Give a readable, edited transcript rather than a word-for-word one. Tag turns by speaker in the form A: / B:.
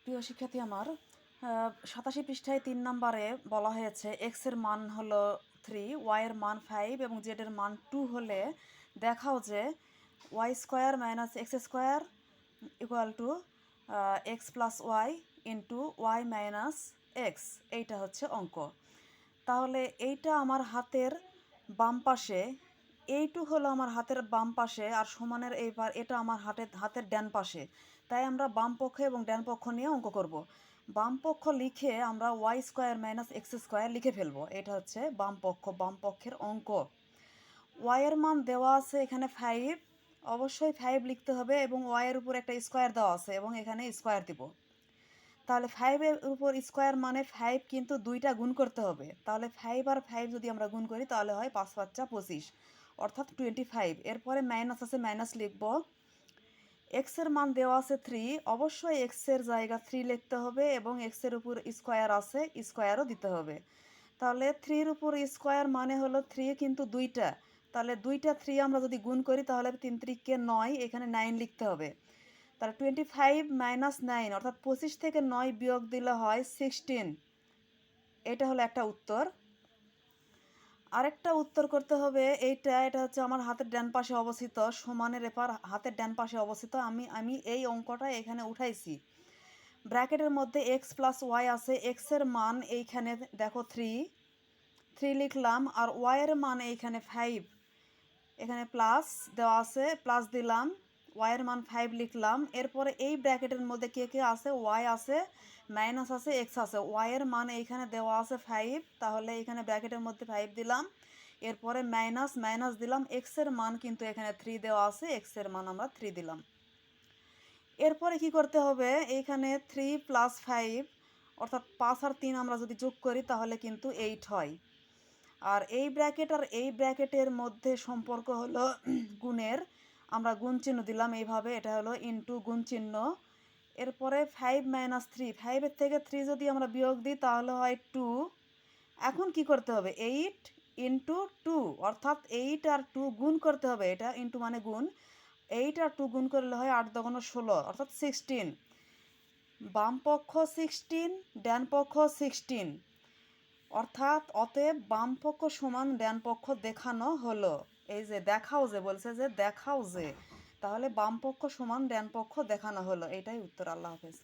A: প্রিয় শিক্ষার্থী আমার, 87 পৃষ্ঠায় 3 নম্বরে বলা হয়েছে এক্সের মান হলো 3, ওয়াইয়ের মান 5 এবং জেডের মান 2 হলে দেখাও যে y square minus x square equal to x plus y into y minus x. এইটা হচ্ছে অঙ্ক। তাহলে এইটা আমার হাতের বাম পাশে, এইটু হলো আমার হাতের বাম পাশে, আর সমানের এইবার এটা আমার হাতের ডান পাশে। তাই আমরা বাম পক্ষ এবং ডান পক্ষ নিয়ে অঙ্ক করব। বাম পক্ষ লিখে আমরা y square minus x square লিখে ফেলবো। এটা হচ্ছে বাম পক্ষের অঙ্ক। ওয়াইয়ের মান দেওয়া আছে এখানে 5, অবশ্যই 5 লিখতে হবে এবং ওয়াইয়ের উপর একটা স্কোয়ার দেওয়া আছে এবং এখানে স্কোয়ার দিব। তাহলে 5-এর উপর স্কোয়ার মানে 5 কিন্তু 2টা গুণ করতে হবে। তাহলে 5 আর 5 যদি আমরা গুণ করি তাহলে হয় 5 5 25, অর্থাৎ 25। এরপরে মাইনাস আছে, মাইনাস লিখব। এক্সের মান দেওয়া আছে 3, অবশ্যই এক্সের জায়গা 3 লিখতে হবে এবং এক্সের উপর স্কোয়ার আছে, স্কোয়ারও দিতে হবে। তাহলে 3-র উপর স্কোয়ার মানে হলো 3 কিন্তু 2টা, তাহলে 2টা 3 আমরা যদি গুণ করি তাহলে 3 3 9, এখানে 9 লিখতে হবে। তাহলে 25 মাইনাস 9 অর্থাৎ 25 থেকে 9 বিয়োগ দিলে হয় 16। এটা হলো একটা উত্তর। আরেকটা উত্তর করতে হবে। এটা হচ্ছে আমার হাতের ডান পাশে অবস্থিত, সমানের এপার হাতের ডান পাশে অবস্থিত। আমি এই অঙ্কটা এখানে উঠাইছি। ব্র্যাকেটের মধ্যে এক্স প্লাস ওয়াই আছে। এক্সের মান এইখানে দেখো 3 লিখলাম, আর ওয়াইয়ের মান এইখানে 5, এখানে প্লাস দেওয়া আছে, প্লাস দিলাম। ওয়াইয়ের মান 5 লিখলাম। এরপরে এই ব্র্যাকেটের মধ্যে কে আছে? ওয়াই আছে, মাইনাস আছে, এক্স আছে। ওয়াইয়ের মান এইখানে দেওয়া আছে 5, তাহলে এখানে ব্র্যাকেটের মধ্যে 5 দিলাম। এরপরে মাইনাস মাইনাস দিলাম। এক্সের মান কিন্তু এখানে 3 দেওয়া আছে, এক্সের মান আমরা 3 দিলাম। এরপরে কি করতে হবে? এইখানে 3 প্লাস 5 অর্থাৎ 5 আর 3 আমরা যদি যোগ করি তাহলে কিন্তু 8 হয়। আর এই ব্র্যাকেট আর এই ব্র্যাকেটের মধ্যে সম্পর্ক হলো গুণের। আমরা গুণ চিহ্ন দিলাম এইভাবে, এটা হলো ইনটু গুণ চিহ্ন। এরপরে 5 মাইনাস 3, 5-এর থেকে 3 যদি আমরা বিয়োগ দিই তাহলে হয় 2। এখন কি করতে হবে? 8 ইন্টু 2, অর্থাৎ 8 আর 2 গুণ করতে হবে। এটা ইন্টু মানে গুণ। 8 আর 2 গুণ করলে হয় 8 দোগুণ 16, অর্থাৎ 16। বাম পক্ষ 16, ডান পক্ষ 16, অর্থাৎ অতএব বাম পক্ষ সমান ডান পক্ষ দেখানো হলো। এই যে দেখাও যে বলছে, যে দেখাও যে, তাহলে বাম পক্ষ সমান ডান পক্ষ দেখানো হলো। এটাই উত্তর। আল্লাহ হাফেজ।